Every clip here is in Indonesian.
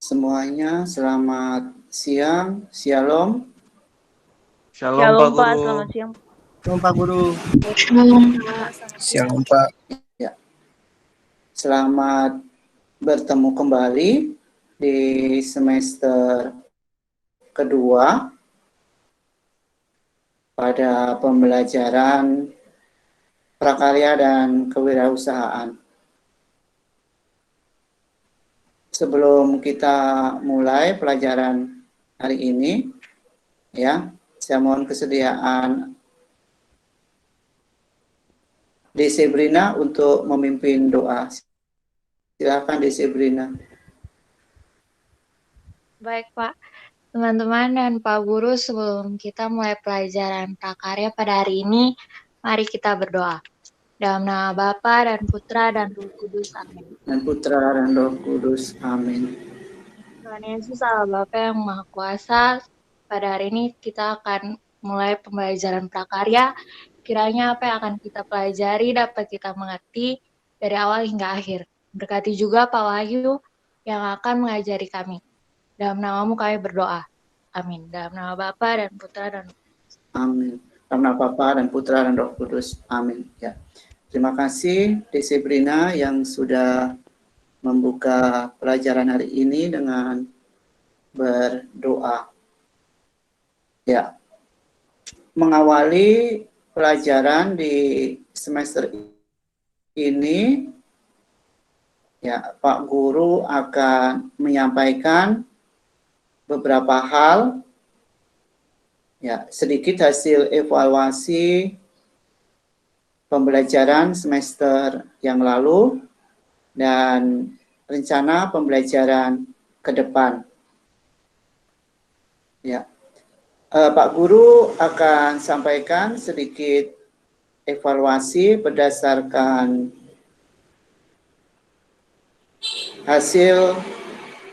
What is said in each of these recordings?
semuanya, selamat siang, shalom. Shalom Pak Pak, Guru. selamat siang. Shalom Pak Guru. Shalom Pak. Shalom Pak. Ya. Selamat bertemu kembali di semester kedua pada pembelajaran prakarya dan kewirausahaan. Sebelum kita mulai pelajaran hari ini, ya, saya mohon kesediaan Desebrina untuk memimpin doa. Silakan Desebrina. Baik Pak, teman-teman dan Pak Guru, sebelum kita mulai pelajaran prakarya pada hari ini, mari kita berdoa. Dalam nama Bapa dan Putra dan Roh Kudus, amin. Dan Putra dan Roh Kudus, amin. Tuhan Yesus Allah Bapa yang Maha Kuasa, pada hari ini kita akan mulai pembelajaran prakarya. Kiranya apa yang akan kita pelajari dapat kita mengerti dari awal hingga akhir. Berkati juga Pak Wahyu yang akan mengajari kami. Dalam namamu kami berdoa. Amin. Dalam nama Bapa dan Putra dan Roh Kudus. Amin. Dalam nama Bapa dan Putra dan Roh Kudus. Amin. Ya. Terima kasih Desebrina yang sudah membuka pelajaran hari ini dengan berdoa. Ya. Mengawali pelajaran di semester ini, ya, Pak Guru akan menyampaikan beberapa hal, ya, sedikit hasil evaluasi pembelajaran semester yang lalu dan rencana pembelajaran ke depan. Ya, Pak Guru akan sampaikan sedikit evaluasi berdasarkan hasil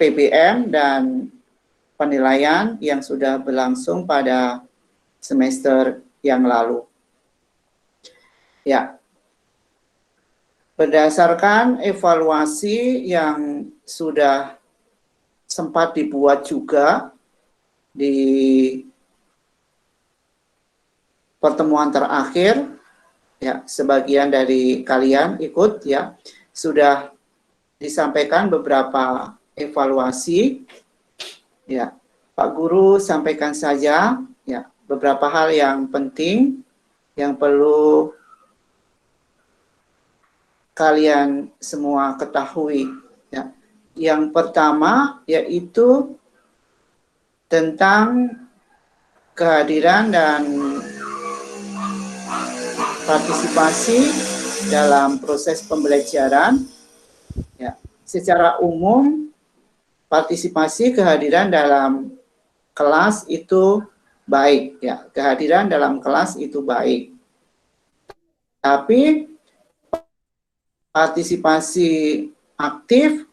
PBM dan penilaian yang sudah berlangsung pada semester yang lalu. Ya, berdasarkan evaluasi yang sudah sempat dibuat juga di pertemuan terakhir, ya, sebagian dari kalian ikut, ya, sudah disampaikan beberapa evaluasi. Ya, Pak Guru sampaikan saja, ya, beberapa hal yang penting yang perlu kalian semua ketahui. Ya. Yang pertama yaitu tentang kehadiran dan partisipasi dalam proses pembelajaran. Ya. Secara umum, partisipasi kehadiran dalam kelas itu baik, ya. Kehadiran dalam kelas itu baik. Tapi partisipasi aktif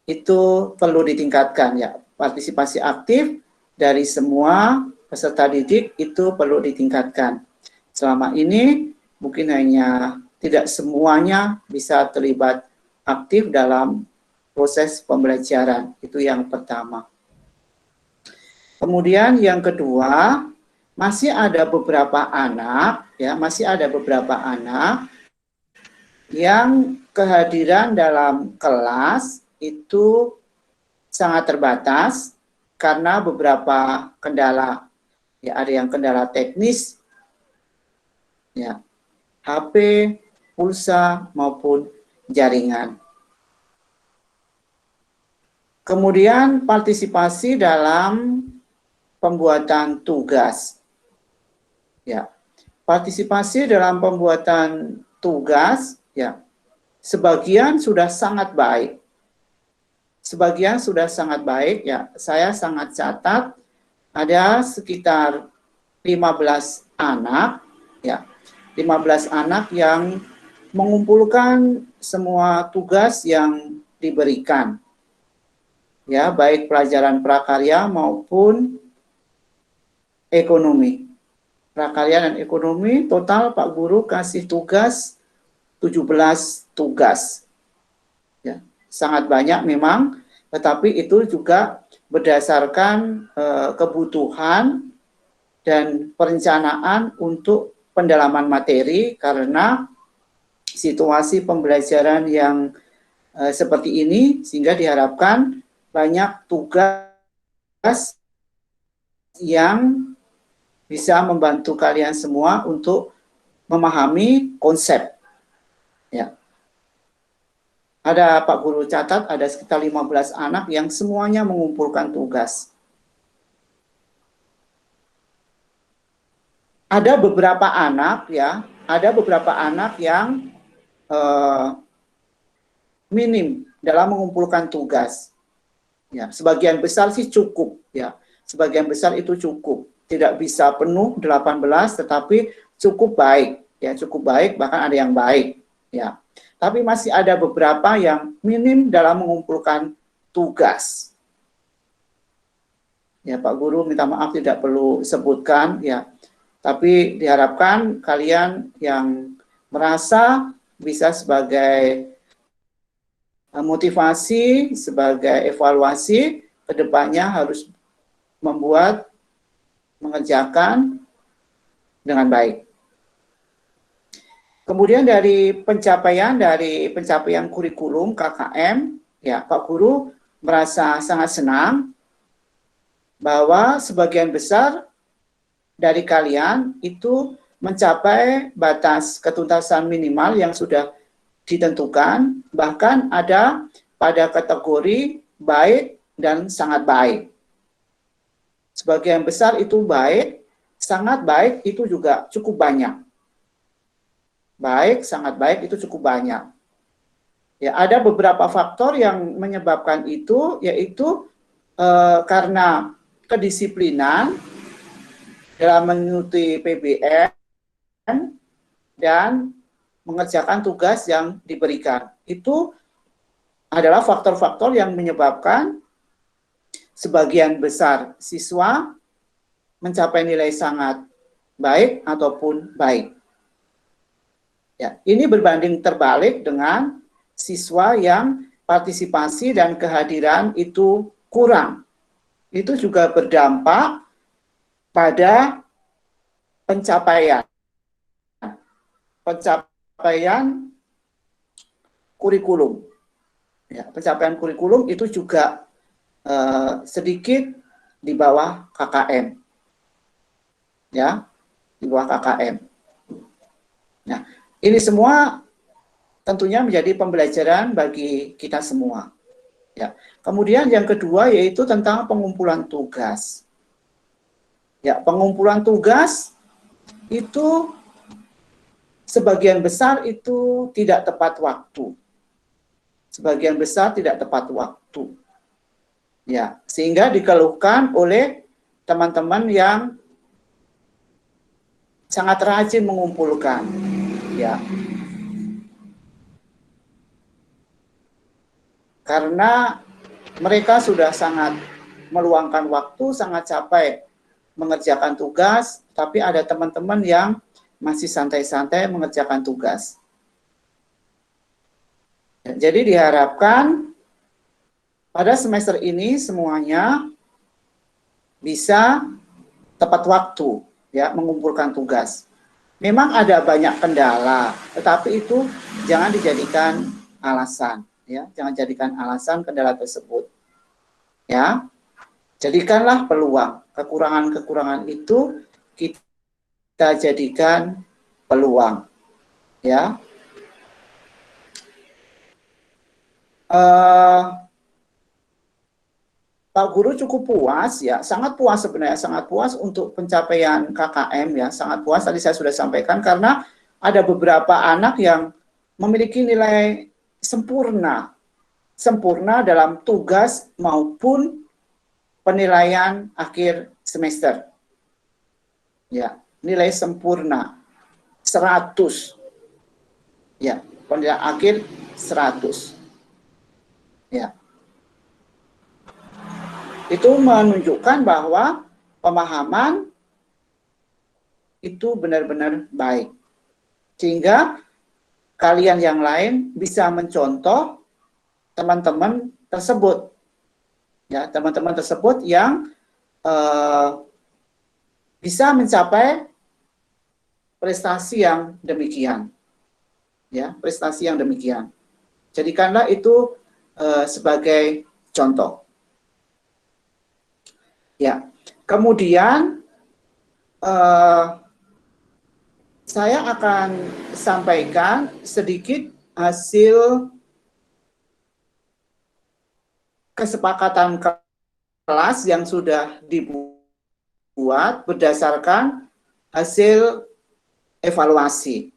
itu perlu ditingkatkan, ya. Partisipasi aktif dari semua peserta didik itu perlu ditingkatkan. Selama ini mungkin hanya tidak semuanya bisa terlibat aktif dalam proses pembelajaran. Itu yang pertama. Kemudian yang kedua, masih ada beberapa anak, ya, masih ada beberapa anak yang kehadiran dalam kelas itu sangat terbatas karena beberapa kendala. Ya, ada yang kendala teknis, ya, HP, pulsa maupun jaringan. Kemudian partisipasi dalam pembuatan tugas. Ya, partisipasi dalam pembuatan tugas, ya, sebagian sudah sangat baik. Sebagian sudah sangat baik, ya. Saya sangat catat ada sekitar 15 anak, ya. 15 anak yang mengumpulkan semua tugas yang diberikan. Ya, baik pelajaran prakarya maupun ekonomi. Prakarya dan ekonomi total Pak Guru kasih tugas 17 tugas. Ya, sangat banyak memang, tetapi itu juga berdasarkan kebutuhan dan perencanaan untuk pendalaman materi, karena situasi pembelajaran yang seperti ini, sehingga diharapkan banyak tugas yang bisa membantu kalian semua untuk memahami konsep. Ya. Ada Pak Guru catat ada sekitar 15 anak yang semuanya mengumpulkan tugas. Ada beberapa anak ya, ada beberapa anak yang minim dalam mengumpulkan tugas. Ya, sebagian besar sih cukup ya. Sebagian besar itu cukup. Tidak bisa penuh 18 tetapi cukup baik ya, cukup baik, bahkan ada yang baik ya. Tapi masih ada beberapa yang minim dalam mengumpulkan tugas. Ya, Pak Guru minta maaf tidak perlu sebutkan ya. Tapi diharapkan kalian yang merasa bisa sebagai motivasi, sebagai evaluasi, kedepannya harus mengerjakan dengan baik. Kemudian dari pencapaian kurikulum KKM, ya Pak Guru merasa sangat senang bahwa sebagian besar dari kalian itu mencapai batas ketuntasan minimal yang sudah ditentukan, bahkan ada pada kategori baik dan sangat baik. Sebagian besar itu baik, sangat baik itu juga cukup banyak. Baik, sangat baik itu cukup banyak. Ya, ada beberapa faktor yang menyebabkan itu, yaitu karena kedisiplinan dalam mengikuti PBN dan mengerjakan tugas yang diberikan. Itu adalah faktor-faktor yang menyebabkan sebagian besar siswa mencapai nilai sangat baik ataupun baik. Ya, ini berbanding terbalik dengan siswa yang partisipasi dan kehadiran itu kurang. Itu juga berdampak pada pencapaian kurikulum. Ya, pencapaian kurikulum itu juga sedikit di bawah KKM. Ya, di bawah KKM. Nah, ini semua tentunya menjadi pembelajaran bagi kita semua. Ya. Kemudian yang kedua yaitu tentang pengumpulan tugas. Ya, pengumpulan tugas itu sebagian besar itu tidak tepat waktu. Sebagian besar tidak tepat waktu. Ya, sehingga dikeluhkan oleh teman-teman yang sangat rajin mengumpulkan. Ya. Karena mereka sudah sangat meluangkan waktu, sangat capek mengerjakan tugas, tapi ada teman-teman yang masih santai-santai mengerjakan tugas. Jadi diharapkan pada semester ini semuanya bisa tepat waktu ya mengumpulkan tugas. Memang ada banyak kendala, tetapi itu jangan dijadikan alasan, ya. Jangan jadikan alasan kendala tersebut. Ya. Jadikanlah peluang. Kekurangan-kekurangan itu kita jadikan peluang. Ya. Pak Guru cukup puas ya, sangat puas sebenarnya, sangat puas untuk pencapaian KKM ya, sangat puas tadi saya sudah sampaikan karena ada beberapa anak yang memiliki nilai sempurna dalam tugas maupun penilaian akhir semester. Ya, nilai sempurna 100. Ya, penilaian akhir 100. Ya. Itu menunjukkan bahwa pemahaman itu benar-benar baik. Sehingga kalian yang lain bisa mencontoh teman-teman tersebut. Ya, teman-teman tersebut yang bisa mencapai prestasi yang demikian. Ya, prestasi yang demikian. Jadikanlah itu sebagai contoh. Ya, kemudian saya akan sampaikan sedikit hasil kesepakatan kelas yang sudah dibuat berdasarkan hasil evaluasi.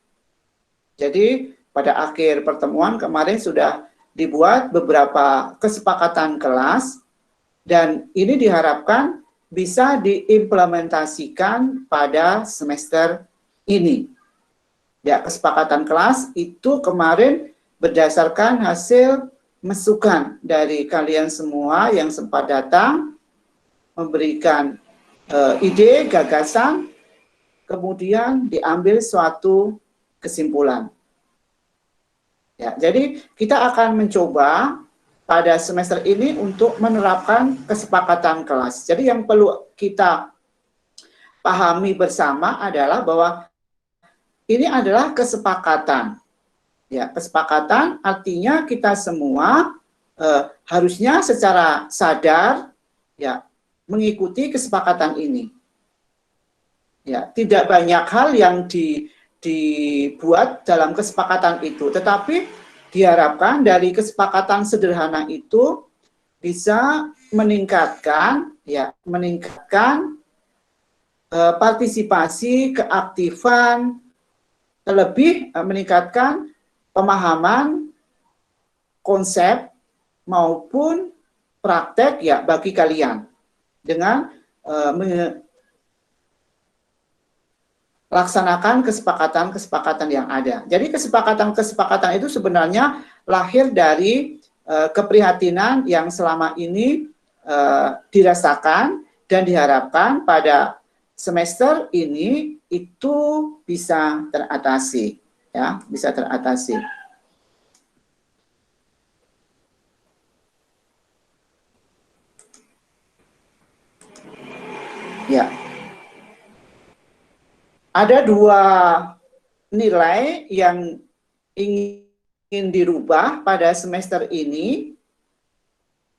Jadi pada akhir pertemuan kemarin sudah dibuat beberapa kesepakatan kelas dan ini diharapkan bisa diimplementasikan pada semester ini. Ya, kesepakatan kelas itu kemarin berdasarkan hasil masukan dari kalian semua yang sempat datang, memberikan ide, gagasan, kemudian diambil suatu kesimpulan. Ya, jadi kita akan mencoba pada semester ini untuk menerapkan kesepakatan kelas. Jadi yang perlu kita pahami bersama adalah bahwa ini adalah kesepakatan. Ya, kesepakatan artinya kita semua harusnya secara sadar ya mengikuti kesepakatan ini. Ya, tidak banyak hal yang dibuat dalam kesepakatan itu, tetapi diharapkan dari kesepakatan sederhana itu bisa meningkatkan partisipasi, keaktifan, terlebih meningkatkan pemahaman konsep maupun praktek ya bagi kalian dengan laksanakan kesepakatan-kesepakatan yang ada. Jadi kesepakatan-kesepakatan itu sebenarnya lahir dari keprihatinan yang selama ini dirasakan dan diharapkan pada semester ini itu bisa teratasi, ya, bisa teratasi. Ya. Ada dua nilai yang ingin dirubah pada semester ini,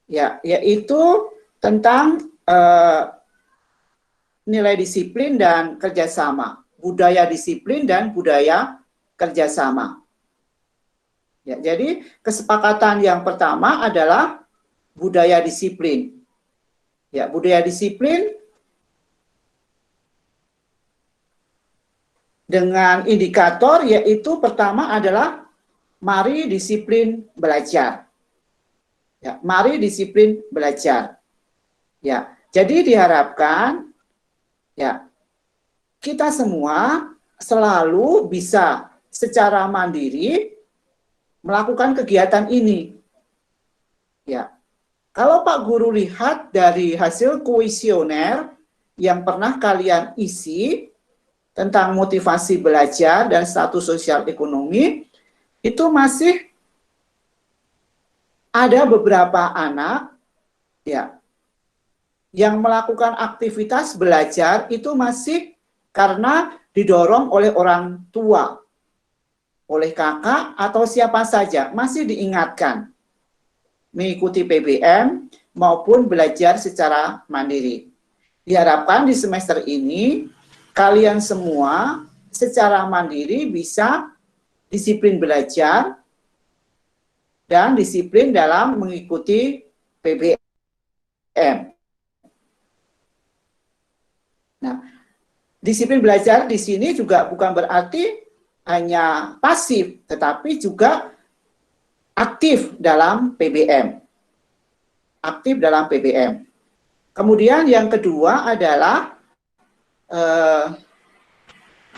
ya, yaitu tentang nilai disiplin dan kerjasama, budaya disiplin dan budaya kerjasama. Ya, jadi kesepakatan yang pertama adalah budaya disiplin. Ya, budaya disiplin dengan indikator yaitu pertama adalah mari disiplin belajar. Ya, mari disiplin belajar. Ya, jadi diharapkan ya kita semua selalu bisa secara mandiri melakukan kegiatan ini. Ya. Kalau Pak Guru lihat dari hasil kuesioner yang pernah kalian isi tentang motivasi belajar dan status sosial ekonomi, itu masih ada beberapa anak ya yang melakukan aktivitas belajar itu masih karena didorong oleh orang tua, oleh kakak atau siapa saja, masih diingatkan mengikuti PBM maupun belajar secara mandiri. Diharapkan di semester ini kalian semua secara mandiri bisa disiplin belajar dan disiplin dalam mengikuti PBM. Nah, disiplin belajar di sini juga bukan berarti hanya pasif, tetapi juga aktif dalam PBM. Aktif dalam PBM. Kemudian yang kedua adalah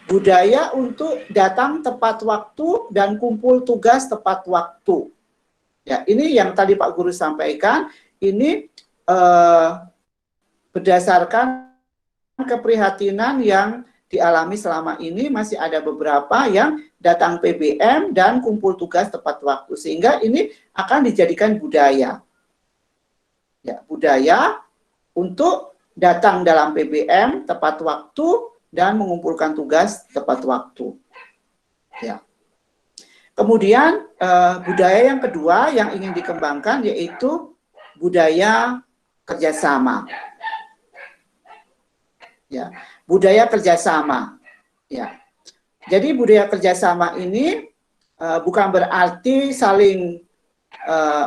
budaya untuk datang tepat waktu dan kumpul tugas tepat waktu. Ya, ini yang tadi Pak Guru sampaikan, ini berdasarkan keprihatinan yang dialami selama ini, masih ada beberapa yang datang PBM dan kumpul tugas tepat waktu, sehingga ini akan dijadikan budaya. Ya, budaya untuk datang dalam PBM tepat waktu dan mengumpulkan tugas tepat waktu. Ya. Kemudian budaya yang kedua yang ingin dikembangkan yaitu budaya kerjasama. Ya, budaya kerjasama. Ya. Jadi budaya kerjasama ini bukan berarti saling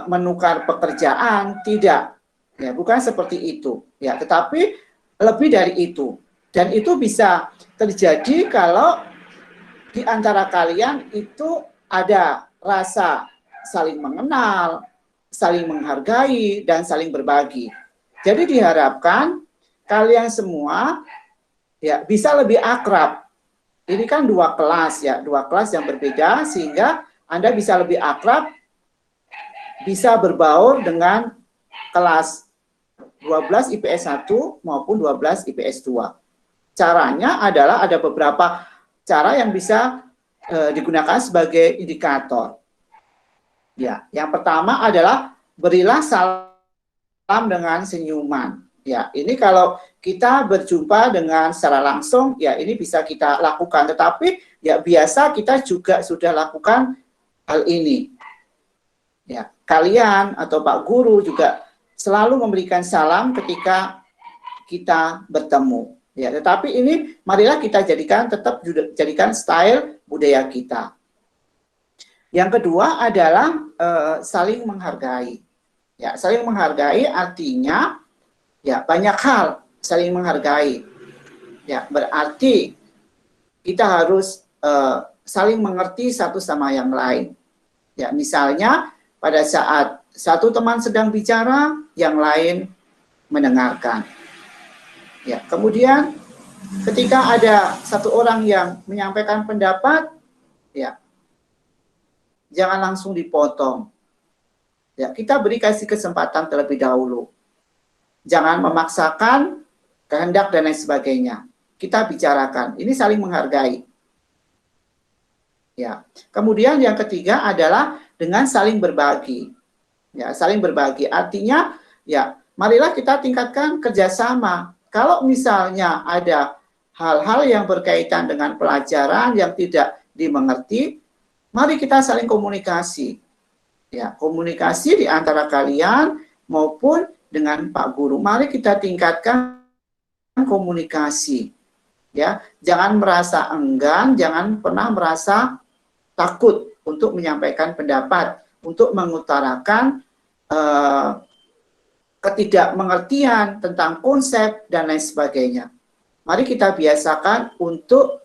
menukar pekerjaan, tidak. Ya, bukan seperti itu. Ya, tetapi lebih dari itu. Dan itu bisa terjadi kalau di antara kalian itu ada rasa saling mengenal, saling menghargai, dan saling berbagi. Jadi diharapkan kalian semua ya bisa lebih akrab. Ini kan dua kelas ya, dua kelas yang berbeda sehingga Anda bisa lebih akrab, bisa berbaur dengan kelas 12 IPS 1 maupun 12 IPS 2. Caranya adalah ada beberapa cara yang bisa digunakan sebagai indikator. Ya, yang pertama adalah berilah salam dengan senyuman. Ya, ini kalau kita berjumpa dengan secara langsung, ya ini bisa kita lakukan. Tetapi ya biasa kita juga sudah lakukan hal ini. Ya, kalian atau Pak Guru juga selalu memberikan salam ketika kita bertemu. Ya, tetapi ini marilah kita tetap jadikan style budaya kita. Yang kedua adalah saling menghargai. Ya, saling menghargai artinya ya banyak hal saling menghargai. Ya, berarti kita harus saling mengerti satu sama yang lain. Ya, misalnya pada saat satu teman sedang bicara, yang lain mendengarkan. Ya, kemudian ketika ada satu orang yang menyampaikan pendapat, ya jangan langsung dipotong. Ya, kita kasih kesempatan terlebih dahulu. Jangan memaksakan kehendak dan lain sebagainya. Kita bicarakan. Ini saling menghargai. Ya. Kemudian yang ketiga adalah dengan saling berbagi. Ya, saling berbagi. Artinya, ya, marilah kita tingkatkan kerjasama. Kalau misalnya ada hal-hal yang berkaitan dengan pelajaran yang tidak dimengerti, mari kita saling komunikasi. Ya, komunikasi di antara kalian maupun dengan Pak Guru. Mari kita tingkatkan komunikasi. Ya, jangan merasa enggan, jangan pernah merasa takut untuk menyampaikan pendapat, untuk mengutarakan ketidakmengertian tentang konsep dan lain sebagainya. Mari kita biasakan untuk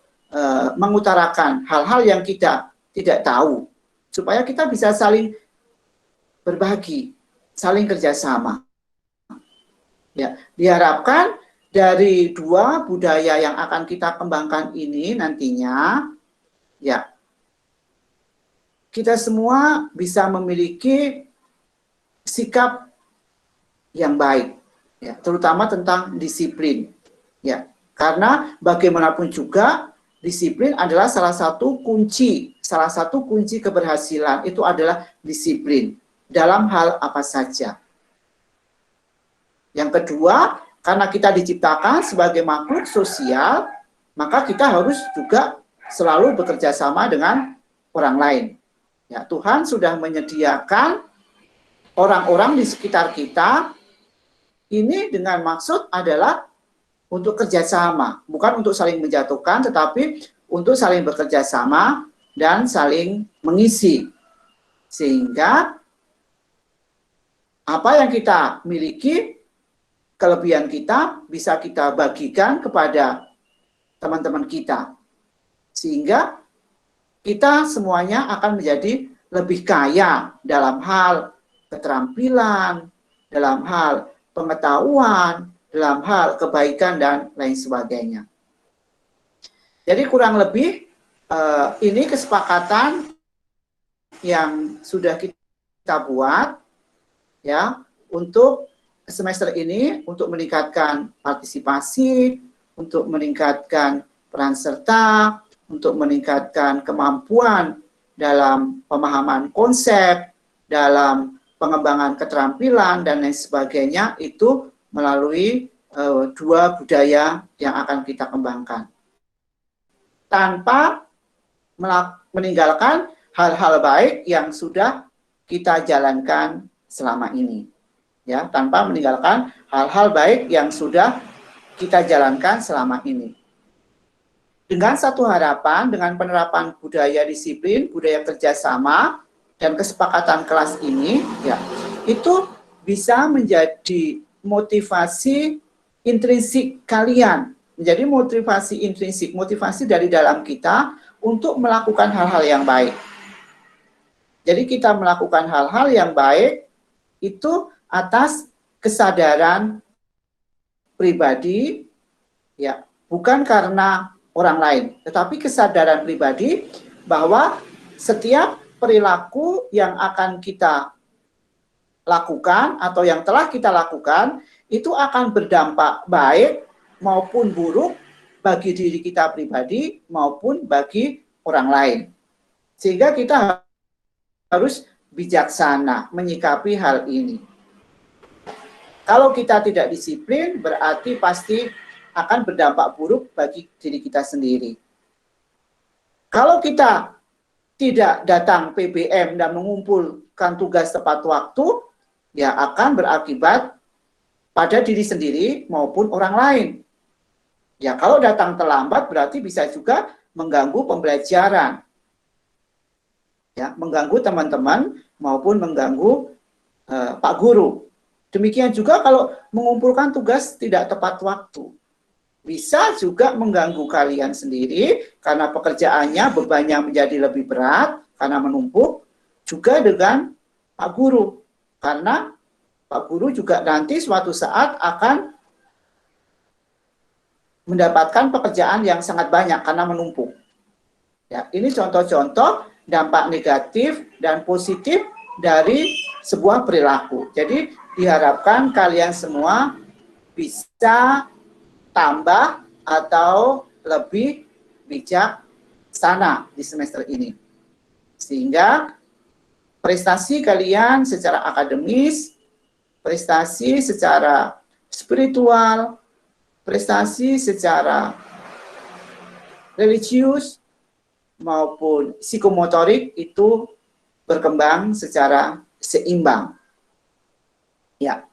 mengutarakan hal-hal yang kita tidak tahu, supaya kita bisa saling berbagi, saling kerjasama. Ya, diharapkan dari dua budaya yang akan kita kembangkan ini nantinya, ya, kita semua bisa memiliki sikap yang baik, ya, terutama tentang disiplin. Ya, karena bagaimanapun juga disiplin adalah salah satu kunci keberhasilan itu adalah disiplin dalam hal apa saja. Yang kedua, karena kita diciptakan sebagai makhluk sosial, maka kita harus juga selalu bekerja sama dengan orang lain. Ya, Tuhan sudah menyediakan orang-orang di sekitar kita ini dengan maksud adalah untuk kerjasama, bukan untuk saling menjatuhkan, tetapi untuk saling bekerja sama dan saling mengisi. Sehingga apa yang kita miliki, kelebihan kita bisa kita bagikan kepada teman-teman kita. Sehingga kita semuanya akan menjadi lebih kaya dalam hal keterampilan, dalam hal pengetahuan, dalam hal kebaikan dan lain sebagainya. Jadi kurang lebih ini kesepakatan yang sudah kita buat ya untuk semester ini untuk meningkatkan partisipasi, untuk meningkatkan peran serta, untuk meningkatkan kemampuan dalam pemahaman konsep, dalam pengembangan keterampilan dan lain sebagainya itu melalui dua budaya yang akan kita kembangkan. Tanpa meninggalkan hal-hal baik yang sudah kita jalankan selama ini. Ya, tanpa meninggalkan hal-hal baik yang sudah kita jalankan selama ini. Dengan satu harapan, dengan penerapan budaya disiplin, budaya kerjasama, dan kesepakatan kelas ini, ya, itu bisa menjadi motivasi intrinsik kalian, menjadi motivasi intrinsik, motivasi dari dalam kita untuk melakukan hal-hal yang baik. Jadi kita melakukan hal-hal yang baik itu atas kesadaran pribadi, ya, bukan karena orang lain, tetapi kesadaran pribadi bahwa setiap perilaku yang akan kita lakukan atau yang telah kita lakukan itu akan berdampak baik maupun buruk bagi diri kita pribadi maupun bagi orang lain. Sehingga kita harus bijaksana menyikapi hal ini. Kalau kita tidak disiplin, berarti pasti akan berdampak buruk bagi diri kita sendiri. Kalau kita tidak datang PBM dan mengumpulkan tugas tepat waktu, ya akan berakibat pada diri sendiri maupun orang lain. Ya, kalau datang terlambat berarti bisa juga mengganggu pembelajaran. Ya, mengganggu teman-teman maupun mengganggu Pak Guru. Demikian juga kalau mengumpulkan tugas tidak tepat waktu. Bisa juga mengganggu kalian sendiri karena pekerjaannya bebannya menjadi lebih berat karena menumpuk, juga dengan Pak Guru. Karena Pak Guru juga nanti suatu saat akan mendapatkan pekerjaan yang sangat banyak karena menumpuk. Ya, ini contoh-contoh dampak negatif dan positif dari sebuah perilaku. Jadi diharapkan kalian semua bisa tambah atau lebih bijaksana di semester ini. Sehingga prestasi kalian secara akademis, prestasi secara spiritual, prestasi secara religius maupun psikomotorik itu berkembang secara seimbang. Ya.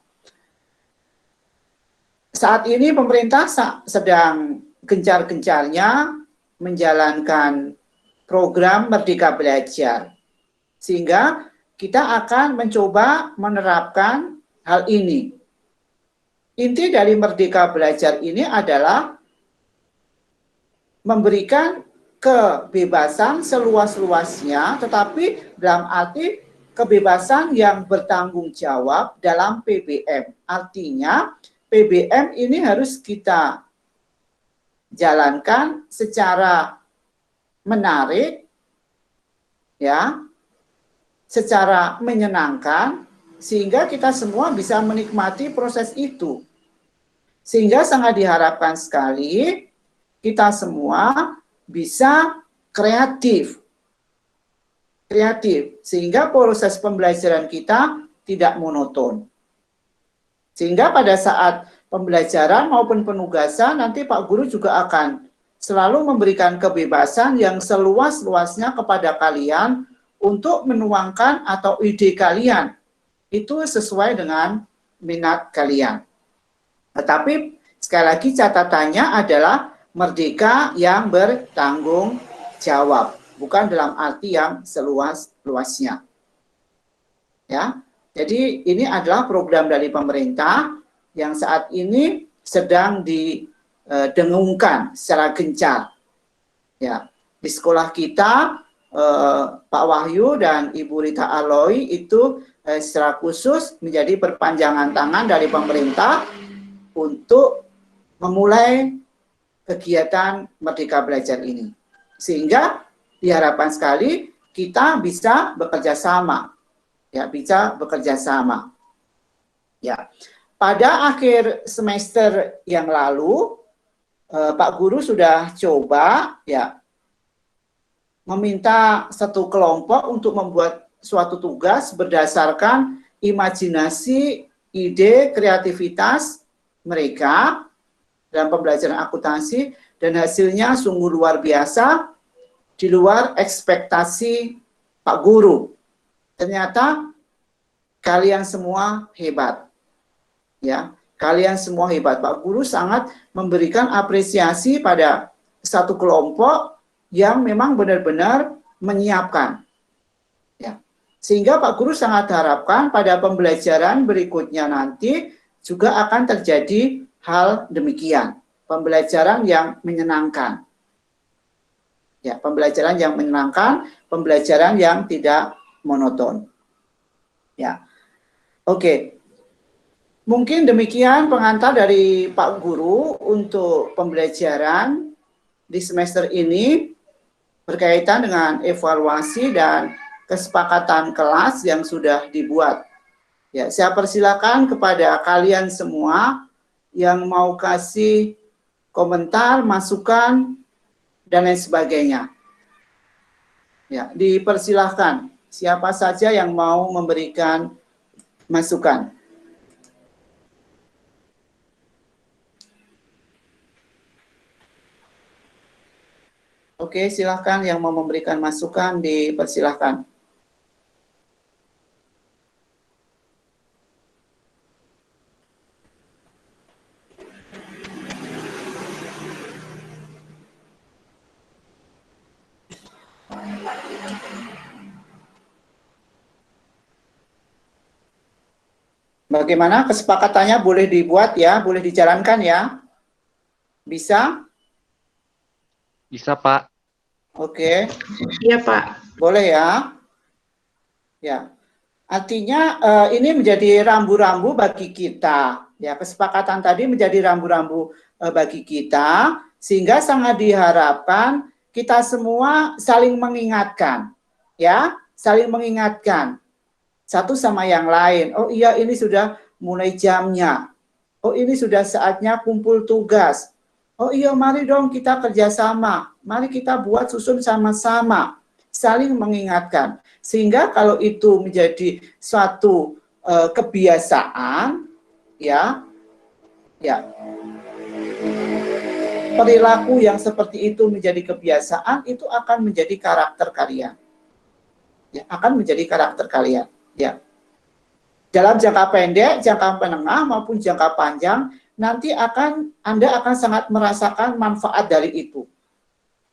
Saat ini pemerintah sedang gencar-gencarnya menjalankan program Merdeka Belajar. Sehingga kita akan mencoba menerapkan hal ini. Inti dari Merdeka Belajar ini adalah memberikan kebebasan seluas-luasnya, tetapi dalam arti kebebasan yang bertanggung jawab dalam PBM. Artinya, PBM ini harus kita jalankan secara menarik, ya, secara menyenangkan, sehingga kita semua bisa menikmati proses itu. Sehingga sangat diharapkan sekali kita semua bisa kreatif, sehingga proses pembelajaran kita tidak monoton. Sehingga pada saat pembelajaran maupun penugasan nanti Pak Guru juga akan selalu memberikan kebebasan yang seluas-luasnya kepada kalian untuk menuangkan atau ide kalian. Itu sesuai dengan minat kalian. Tetapi sekali lagi catatannya adalah merdeka yang bertanggung jawab, bukan dalam arti yang seluas-luasnya. Ya. Jadi ini adalah program dari pemerintah yang saat ini sedang didengungkan secara gencar. Ya, di sekolah kita Pak Wahyu dan Ibu Rita Aloy itu secara khusus menjadi perpanjangan tangan dari pemerintah untuk memulai kegiatan Merdeka Belajar ini. Sehingga diharapkan sekali kita bisa bekerja sama. Ya, bisa bekerja sama. Ya, pada akhir semester yang lalu, Pak Guru sudah coba ya meminta satu kelompok untuk membuat suatu tugas berdasarkan imajinasi, ide, kreativitas mereka dalam pembelajaran akuntansi, dan hasilnya sungguh luar biasa, di luar ekspektasi Pak Guru. Ternyata kalian semua hebat. Ya, kalian semua hebat. Pak Guru sangat memberikan apresiasi pada satu kelompok yang memang benar-benar menyiapkan. Ya. Sehingga Pak Guru sangat harapkan pada pembelajaran berikutnya nanti juga akan terjadi hal demikian. Pembelajaran yang menyenangkan. Ya, pembelajaran yang menyenangkan, pembelajaran yang tidak monoton. Ya. Oke. Mungkin demikian pengantar dari Pak Guru untuk pembelajaran di semester ini berkaitan dengan evaluasi dan kesepakatan kelas yang sudah dibuat. Ya, saya persilakan kepada kalian semua yang mau kasih komentar, masukan, dan lain sebagainya. Ya, dipersilahkan siapa saja yang mau memberikan masukan. Oke, silahkan yang mau memberikan masukan dipersilahkan. Bagaimana kesepakatannya, boleh dibuat ya, boleh dijalankan ya? Bisa? Bisa, Pak. Oke. Iya, Pak. Boleh ya? Ya. Artinya ini menjadi rambu-rambu bagi kita. Ya, kesepakatan tadi menjadi rambu-rambu bagi kita, sehingga sangat diharapkan kita semua saling mengingatkan. Ya, saling mengingatkan satu sama yang lain. Oh iya, ini sudah mulai jamnya. Oh ini sudah saatnya kumpul tugas. Oh iya, mari dong kita kerjasama. Mari kita buat susun sama-sama. Saling mengingatkan. Sehingga kalau itu menjadi suatu kebiasaan, ya, perilaku yang seperti itu menjadi kebiasaan, itu akan menjadi karakter kalian. Ya, akan menjadi karakter kalian. Ya, dalam jangka pendek, jangka menengah maupun jangka panjang, nanti Anda akan sangat merasakan manfaat dari itu.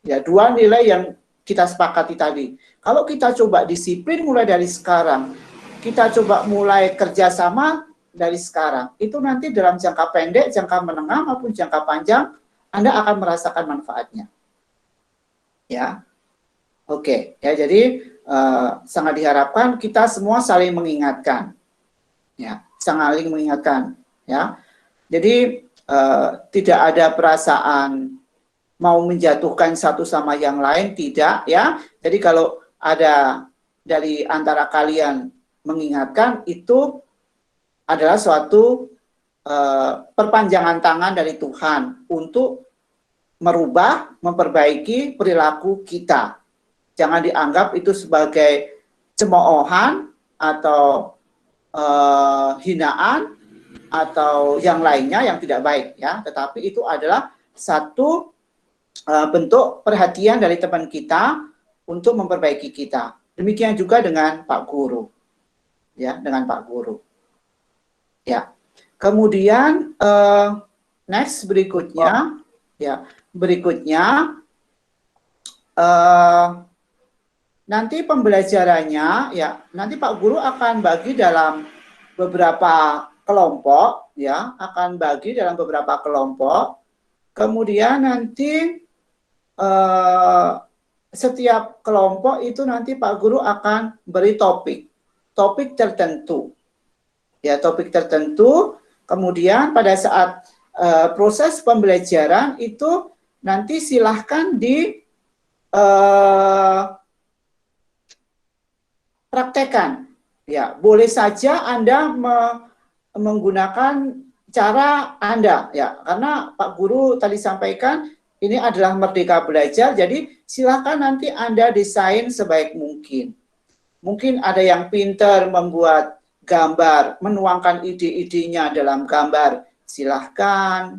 Ya, dua nilai yang kita sepakati tadi. Kalau kita coba disiplin mulai dari sekarang, kita coba mulai kerjasama dari sekarang, itu nanti dalam jangka pendek, jangka menengah maupun jangka panjang, Anda akan merasakan manfaatnya. Ya, oke. Ya, jadi sangat diharapkan kita semua saling mengingatkan, ya, saling mengingatkan, ya. Jadi tidak ada perasaan mau menjatuhkan satu sama yang lain, tidak, ya. Jadi kalau ada dari antara kalian mengingatkan, itu adalah suatu perpanjangan tangan dari Tuhan untuk merubah, memperbaiki perilaku kita. Jangan dianggap itu sebagai cemoohan atau hinaan atau yang lainnya yang tidak baik, ya. Tetapi itu adalah satu bentuk perhatian dari teman kita untuk memperbaiki kita. Demikian juga dengan Pak Guru, ya, dengan Pak Guru. Ya. Kemudian next berikutnya, ya, berikutnya. Nanti pembelajarannya, ya, nanti Pak Guru akan bagi dalam beberapa kelompok, ya, akan bagi dalam beberapa kelompok. Kemudian nanti setiap kelompok itu nanti Pak Guru akan beri topik tertentu, ya, topik tertentu. Kemudian pada saat proses pembelajaran itu nanti silahkan praktekkan, ya. Boleh saja Anda menggunakan cara Anda, ya, karena Pak Guru tadi sampaikan ini adalah Merdeka Belajar, jadi silakan nanti Anda desain sebaik mungkin. Mungkin ada yang pintar membuat gambar, menuangkan ide-idenya dalam gambar, silahkan.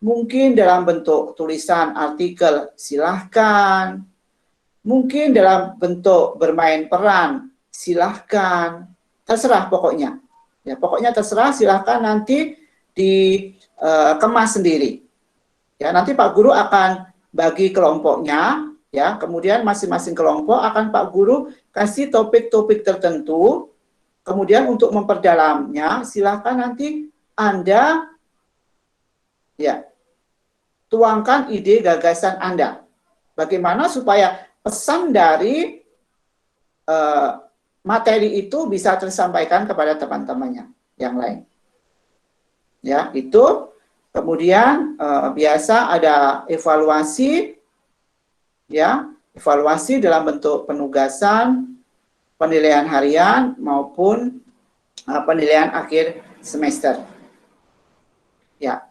Mungkin dalam bentuk tulisan artikel, silahkan. Mungkin dalam bentuk bermain peran, silahkan. Terserah pokoknya. Ya, pokoknya terserah, silahkan nanti dikemas sendiri. Ya, nanti Pak Guru akan bagi kelompoknya, ya, kemudian masing-masing kelompok akan Pak Guru kasih topik-topik tertentu, kemudian untuk memperdalamnya, silahkan nanti Anda, ya, tuangkan ide gagasan Anda. Bagaimana supaya pesan dari materi itu bisa tersampaikan kepada teman-temannya yang lain. Ya, itu. Kemudian biasa ada evaluasi, ya, evaluasi dalam bentuk penugasan, penilaian harian maupun penilaian akhir semester. Ya.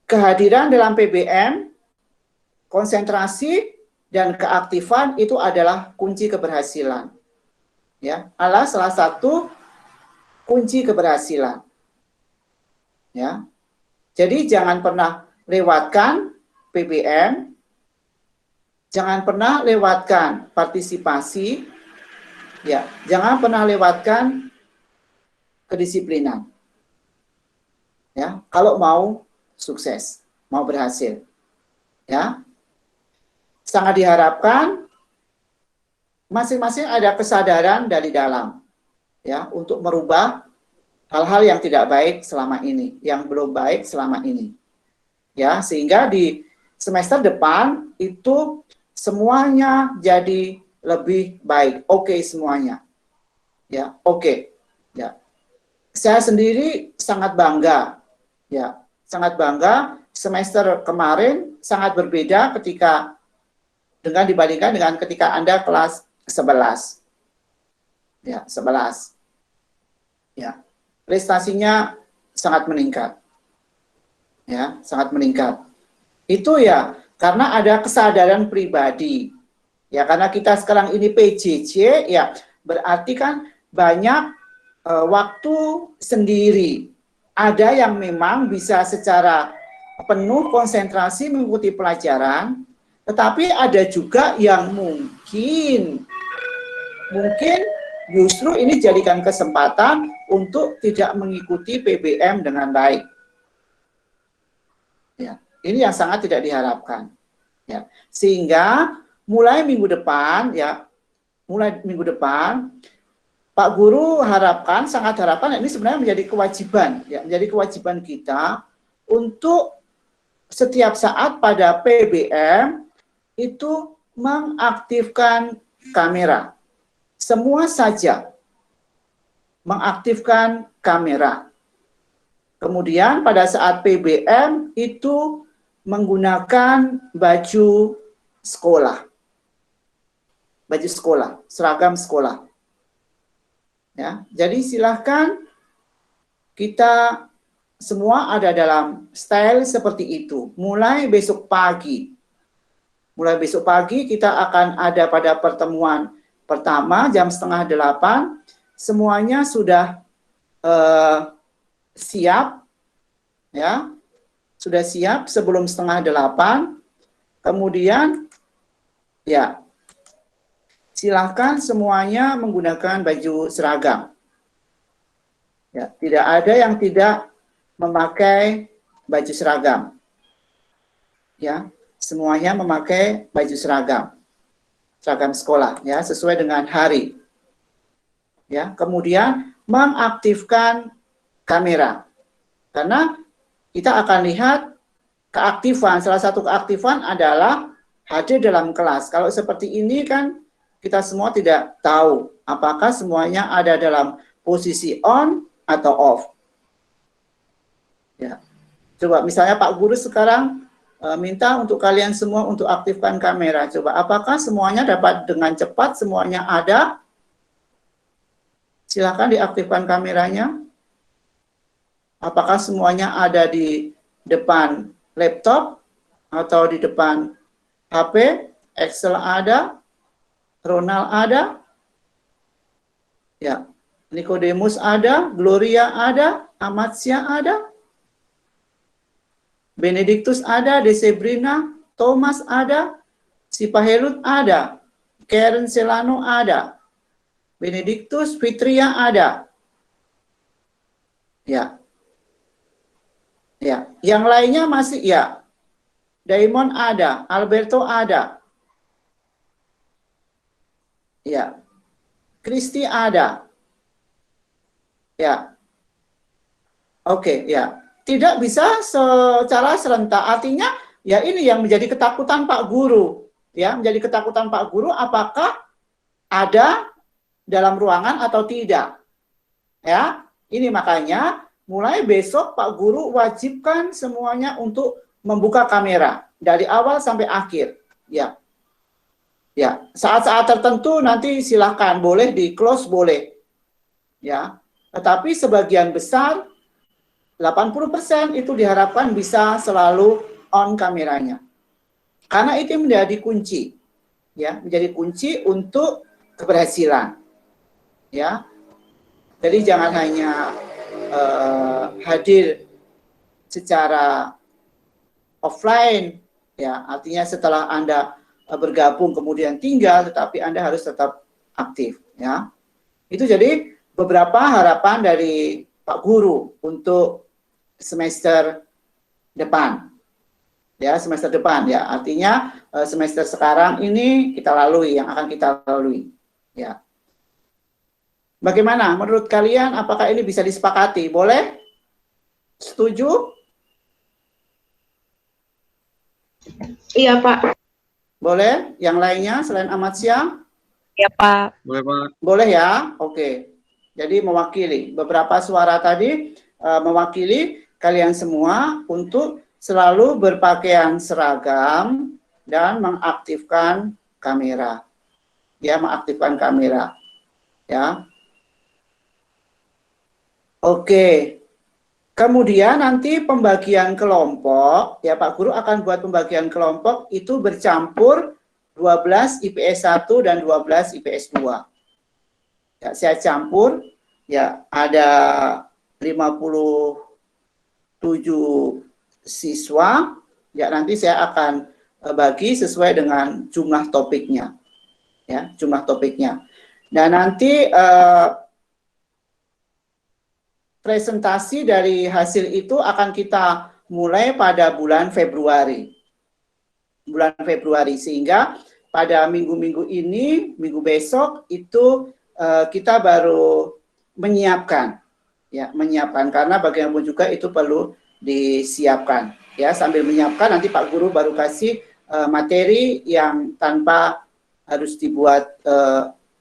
Kehadiran dalam PBM, konsentrasi dan keaktifan itu adalah kunci keberhasilan. Ya, adalah salah satu kunci keberhasilan. Ya. Jadi jangan pernah lewatkan PBM, jangan pernah lewatkan partisipasi, ya, jangan pernah lewatkan kedisiplinan. Ya, kalau mau sukses, mau berhasil. Ya. Sangat diharapkan masing-masing ada kesadaran dari dalam, ya, untuk merubah hal-hal yang tidak baik selama ini, yang belum baik selama ini. Ya, sehingga di semester depan itu semuanya jadi lebih baik. Oke semuanya. Ya, oke. Ya. Saya sendiri sangat bangga. Ya, sangat bangga. Semester kemarin sangat berbeda ketika dibandingkan dengan ketika Anda kelas 11. Ya, 11. Ya. Prestasinya sangat meningkat. Ya, sangat meningkat. Itu ya karena ada kesadaran pribadi. Ya, karena kita sekarang ini PJJ, ya berarti kan banyak waktu sendiri. Ada yang memang bisa secara penuh konsentrasi mengikuti pelajaran, tetapi ada juga yang mungkin justru ini jadikan kesempatan untuk tidak mengikuti PBM dengan baik. Ya, ini yang sangat tidak diharapkan. Ya, sehingga mulai minggu depan, Pak Guru sangat harapkan, ini sebenarnya menjadi kewajiban, ya, menjadi kewajiban kita untuk setiap saat pada PBM itu mengaktifkan kamera. Semua saja mengaktifkan kamera. Kemudian pada saat PBM itu menggunakan baju sekolah. Baju sekolah, seragam sekolah. Ya, jadi silahkan kita semua ada dalam style seperti itu. Mulai besok pagi. Mulai besok pagi kita akan ada pada pertemuan pertama jam 7:30. Semuanya sudah siap, ya, sudah siap sebelum 7:30. Kemudian, ya, silahkan semuanya menggunakan baju seragam. Ya, tidak ada yang tidak memakai baju seragam. Ya, semuanya memakai baju seragam sekolah, ya, sesuai dengan hari. Ya, kemudian mengaktifkan kamera. Karena kita akan lihat keaktifan, salah satu keaktifan adalah hadir dalam kelas. Kalau seperti ini kan kita semua tidak tahu apakah semuanya ada dalam posisi on atau off. Ya. Coba misalnya Pak Guru sekarang minta untuk kalian semua untuk aktifkan kamera. Coba apakah semuanya dapat dengan cepat, semuanya ada? Silakan diaktifkan kameranya. Apakah semuanya ada di depan laptop atau di depan HP? Excel ada? Ronald ada? Ya. Nikodemus ada, Gloria ada, Amatsya ada, Benediktus ada, Desebrina, Thomas ada, Sipahelut ada, Karen Selano ada, Benediktus, Fitria ada. Ya. Ya, yang lainnya masih ya. Daimon ada, Alberto ada. Ya. Kristi ada. Ya. Oke, ya. Tidak bisa secara serentak. Artinya ya ini yang menjadi ketakutan Pak Guru. Ya, menjadi ketakutan Pak Guru apakah ada dalam ruangan atau tidak. Ya, ini makanya mulai besok Pak Guru wajibkan semuanya untuk membuka kamera dari awal sampai akhir. Ya. Ya, saat-saat tertentu nanti silakan boleh di close boleh. Ya. Tetapi sebagian besar 80% itu diharapkan bisa selalu on kameranya. Karena itu menjadi kunci. Ya, menjadi kunci untuk keberhasilan. Ya. Jadi jangan hanya hadir secara offline, ya artinya setelah Anda bergabung kemudian tinggal, tetapi Anda harus tetap aktif, ya. Itu jadi beberapa harapan dari Pak Guru untuk semester depan, ya semester depan, ya artinya semester sekarang ini kita lalui, yang akan kita lalui, ya. Bagaimana menurut kalian? Apakah ini bisa disepakati? Boleh? Setuju? Iya, Pak. Boleh? Yang lainnya selain Amatsya? Iya, Pak. Boleh, Pak. Boleh ya? Oke. Jadi mewakili. Beberapa suara tadi mewakili kalian semua untuk selalu berpakaian seragam dan mengaktifkan kamera. Ya, mengaktifkan kamera. Ya. Oke, kemudian nanti pembagian kelompok, ya Pak Guru akan buat pembagian kelompok itu bercampur 12 IPS 1 dan 12 IPS 2. Ya, saya campur, ya ada 57 siswa, ya nanti saya akan bagi sesuai dengan jumlah topiknya. Ya, jumlah topiknya. Dan nanti presentasi dari hasil itu akan kita mulai pada bulan Februari. Bulan Februari, sehingga pada minggu-minggu ini, minggu besok itu kita baru menyiapkan. Ya, menyiapkan karena bagaimanapun juga itu perlu disiapkan. Ya, sambil menyiapkan nanti Pak Guru baru kasih materi yang tanpa harus dibuat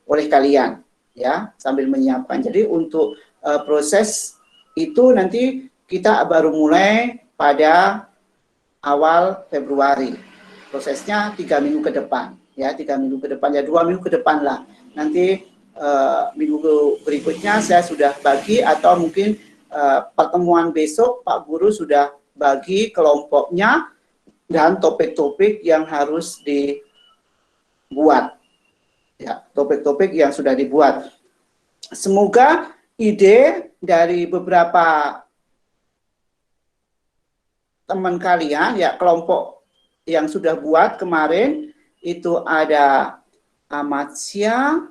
oleh kalian. Ya, sambil menyiapkan. Jadi untuk proses itu nanti kita baru mulai pada awal Februari. Prosesnya 3 minggu ke depan, ya 3 minggu ke depan, ya 2 minggu ke depan lah. Nanti minggu berikutnya saya sudah bagi atau mungkin pertemuan besok Pak Guru sudah bagi kelompoknya dan topik-topik yang harus dibuat. Ya, topik-topik yang sudah dibuat. Semoga ide dari beberapa teman kalian, ya kelompok yang sudah buat kemarin, itu ada Amatsya,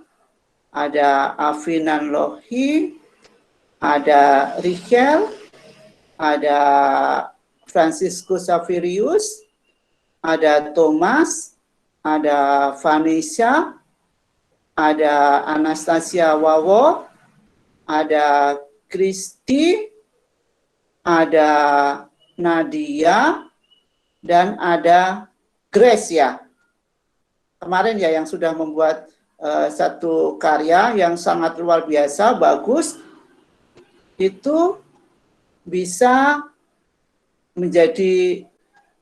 ada Afinan Lohi, ada Richel, ada Francisco Savirius, ada Thomas, ada Vanessa, ada Anastasia Wawo, ada Kristi, ada Nadia, dan ada Grace ya. Kemarin ya yang sudah membuat satu karya yang sangat luar biasa, bagus. Itu bisa menjadi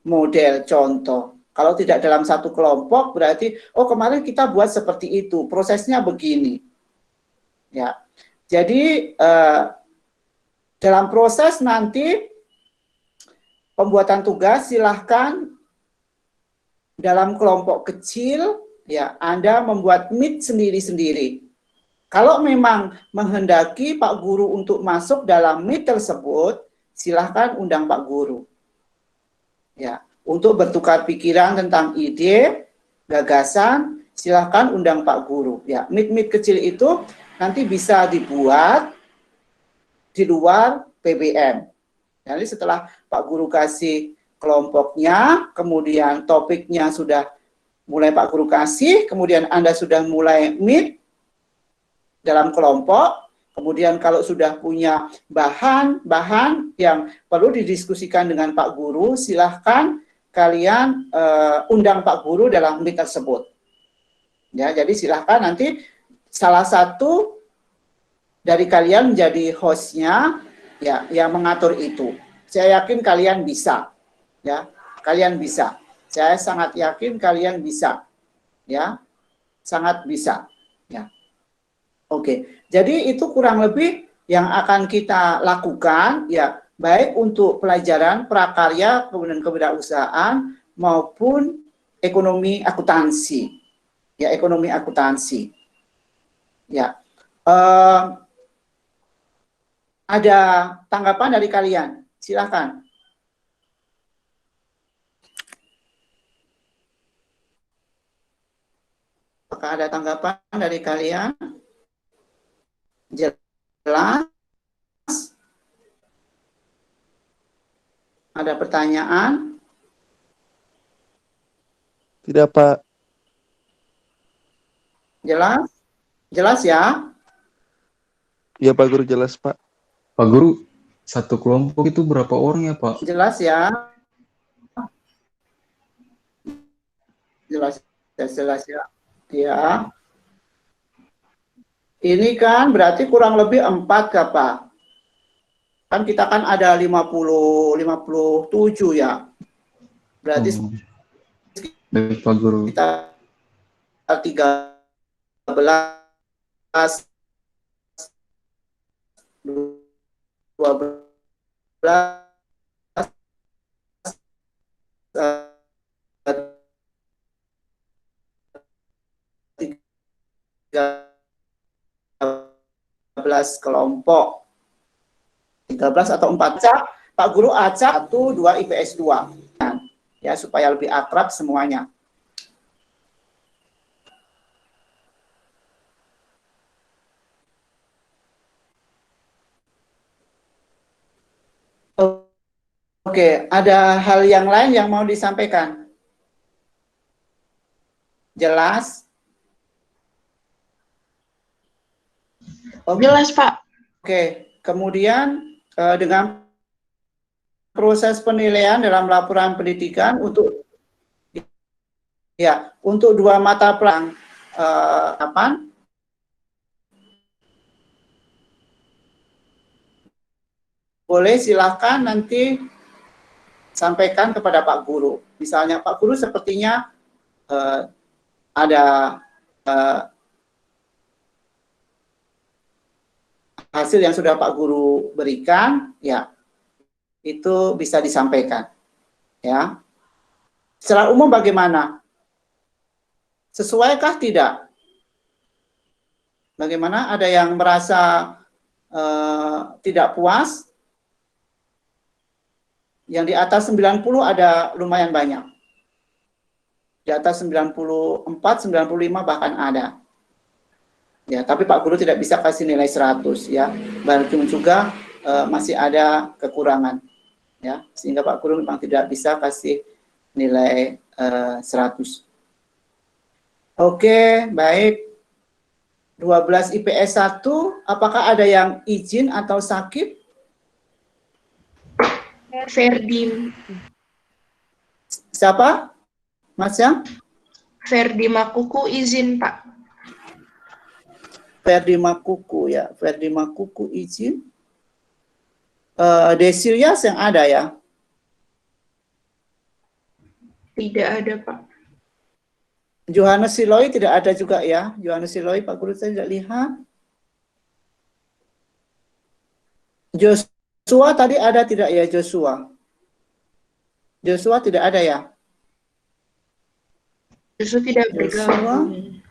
model contoh. Kalau tidak dalam satu kelompok berarti oh kemarin kita buat seperti itu, prosesnya begini. Ya. Jadi dalam proses nanti pembuatan tugas silahkan dalam kelompok kecil ya Anda membuat meet sendiri-sendiri. Kalau memang menghendaki Pak Guru untuk masuk dalam meet tersebut, silahkan undang Pak Guru. Ya, untuk bertukar pikiran tentang ide, gagasan, silahkan undang Pak Guru. Ya, meet kecil itu nanti bisa dibuat di luar PBM. Jadi setelah Pak Guru kasih kelompoknya, kemudian topiknya sudah mulai Pak Guru kasih, kemudian Anda sudah mulai meet dalam kelompok, kemudian kalau sudah punya bahan yang perlu didiskusikan dengan Pak Guru, silahkan kalian undang Pak Guru dalam meet tersebut. Ya, jadi silahkan nanti salah satu dari kalian menjadi hostnya, ya, yang mengatur itu. Saya yakin kalian bisa, ya, kalian bisa. Saya sangat yakin kalian bisa, ya, sangat bisa, ya. Oke, jadi itu kurang lebih yang akan kita lakukan, ya, baik untuk pelajaran prakarya, kemudian kewirausahaan maupun ekonomi akuntansi, ya, ekonomi akuntansi, ya. Ada tanggapan dari kalian? Silakan. Apakah ada tanggapan dari kalian? Jelas? Ada pertanyaan? Tidak, Pak. Jelas? Jelas ya? Ya, Pak Guru, jelas, Pak. Pak Guru, satu kelompok itu berapa orang ya, Pak? Jelas ya? Jelas, jelas ya. Ya. Ini kan berarti kurang lebih 4 Kak, Pak. Kan kita kan ada 57 ya. Berarti Baik, Pak Guru. kita 13, 12, 13 kelompok. 13 atau 4 acak, Pak Guru acak 1, 2 IPS 2. Ya, supaya lebih akrab semuanya. Oke, ada hal yang lain yang mau disampaikan? Jelas? Jelas, Pak. Oke, kemudian dengan proses penilaian dalam laporan pendidikan untuk 2 mata pelajaran boleh silakan nanti sampaikan kepada Pak Guru. Misalnya Pak Guru sepertinya ada hasil yang sudah Pak Guru berikan, ya, itu bisa disampaikan, ya. Secara umum bagaimana? Sesuaikah tidak? Bagaimana? Ada yang merasa tidak puas? Yang di atas 90 ada lumayan banyak. Di atas 94, 95 bahkan ada. Ya, tapi Pak Guru tidak bisa kasih nilai 100 ya. Bahkan juga masih ada kekurangan. Ya, sehingga Pak Guru memang tidak bisa kasih nilai 100. Oke, baik. 12 IPS 1, apakah ada yang izin atau sakit? Ferdi. Siapa? Mas yang? Ferdi Makuku izin, Pak. Ferdi Makuku ya. Ferdi Makuku izin. Desilyas yang ada ya? Tidak ada, Pak. Johannes Siloi tidak ada juga ya? Johannes Siloi, Pak Guru saya tidak lihat. Joshua tadi ada tidak ya Joshua? Joshua tidak ada ya? Joshua tidak bergabung.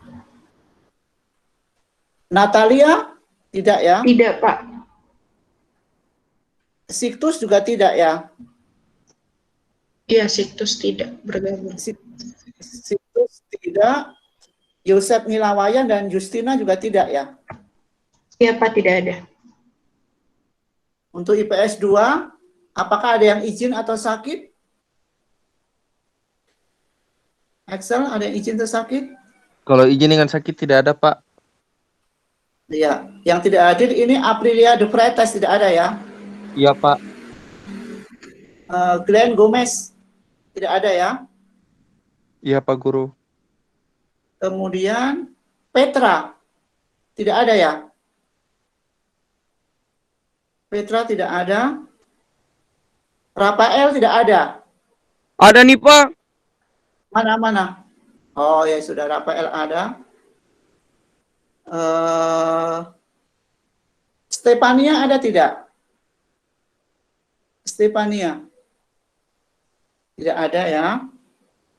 Natalia? Tidak ya. Tidak, Pak. Siktus juga tidak ya. Iya, Siktus tidak bergabung. Siktus tidak. Yosef Milawayan dan Justina juga tidak ya. Iya, Pak, tidak ada. Untuk IPS 2, apakah ada yang izin atau sakit? Excel, ada yang izin atau sakit? Kalau izin dengan sakit tidak ada, Pak. Iya, yang tidak hadir ini Aprilia de Freitas tidak ada ya. Iya, Pak. Glenn Gomez tidak ada ya. Iya, Pak Guru. Kemudian Petra tidak ada ya. Petra tidak ada. Rafael tidak ada. Ada nih, Pak. Mana? Oh ya sudah, Rafael ada. Stefania ada tidak? Stefania tidak ada ya.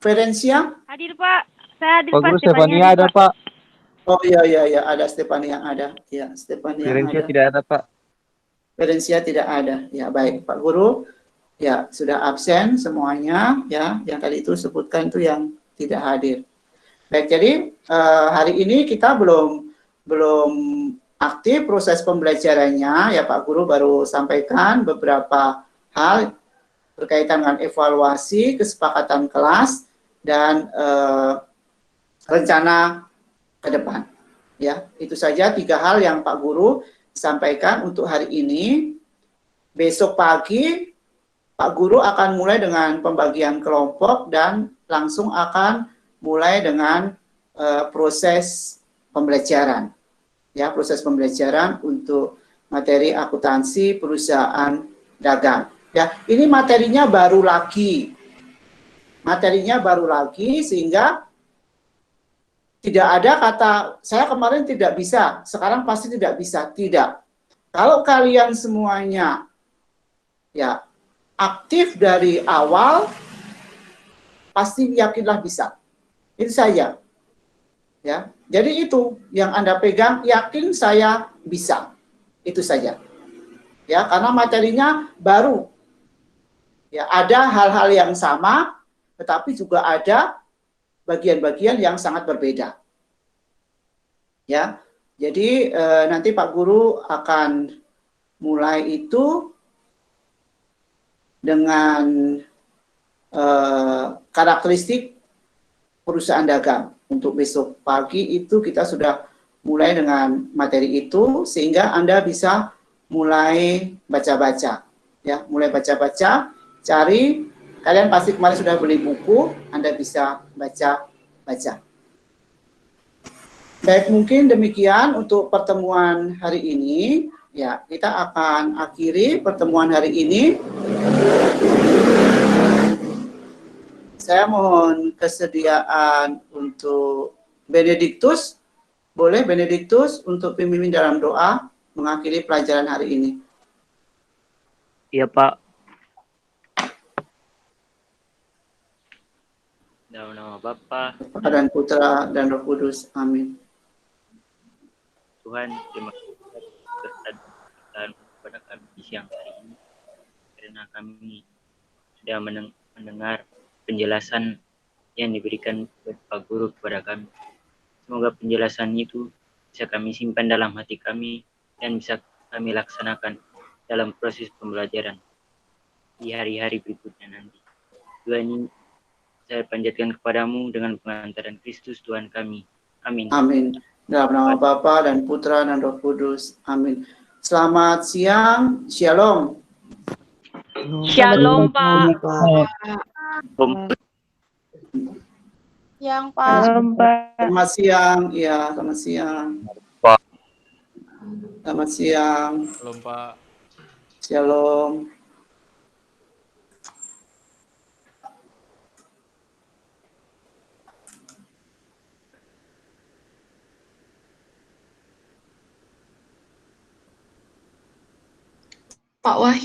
Ferencia? Hadir, Pak. Saya hadir, Pak Pak. Guru, Stefania ada, Pak. Oh iya, ada Stefania ada. Ya, Stefania Firenze ada. tidak ada, Pak. Ferencia tidak ada. Ya, baik, Pak Guru. Ya, sudah absen semuanya ya. Yang tadi itu sebutkan itu yang tidak hadir. Baik, jadi hari ini kita belum aktif proses pembelajarannya ya, Pak Guru baru sampaikan beberapa hal berkaitan dengan evaluasi, kesepakatan kelas dan rencana ke depan. Ya, itu saja 3 hal yang Pak Guru sampaikan untuk hari ini. Besok pagi Pak Guru akan mulai dengan pembagian kelompok dan langsung akan mulai dengan proses pembelajaran. Ya, proses pembelajaran untuk materi akuntansi perusahaan dagang. Ya, ini materinya baru lagi. Materinya baru lagi sehingga tidak ada kata saya kemarin tidak bisa, sekarang pasti tidak bisa. Tidak. Kalau kalian semuanya ya aktif dari awal, pasti yakinlah bisa. Itu saja. Ya, jadi itu yang Anda pegang, yakin saya bisa. Itu saja. Ya, karena materinya baru. Ya, ada hal-hal yang sama, tetapi juga ada bagian-bagian yang sangat berbeda. Ya, jadi nanti Pak Guru akan mulai itu dengan karakteristik perusahaan dagang. Untuk besok pagi itu kita sudah mulai dengan materi itu sehingga Anda bisa mulai baca-baca. Ya, mulai baca-baca, cari, kalian pasti kemarin sudah beli buku, Anda bisa baca-baca. Baik, mungkin demikian untuk pertemuan hari ini. Ya, kita akan akhiri pertemuan hari ini. Saya mohon kesediaan untuk Benediktus. Boleh Benediktus untuk pimpin dalam doa mengakhiri pelajaran hari ini. Iya, Pak. Dalam nama Bapa Dan Putra dan Roh Kudus. Amin. Tuhan, terima kasih berkat kepada kami di siang hari ini. Karena kami sudah mendengar penjelasan yang diberikan Pak Guru kepada kami. Semoga penjelasan itu bisa kami simpan dalam hati kami dan bisa kami laksanakan dalam proses pembelajaran di hari-hari berikutnya nanti. Tuhan, ini saya panjatkan kepadamu dengan pengantaran Kristus Tuhan kami. Amin. Amin. Dalam nama Bapa dan Putra dan Roh Kudus. Amin. Selamat siang. Shalom. Shalom, Pak. Yang Pak. Selamat siang. Ya, selamat siang. Selamat siang. Shalom, Pak. Shalom. Pak Wahyu.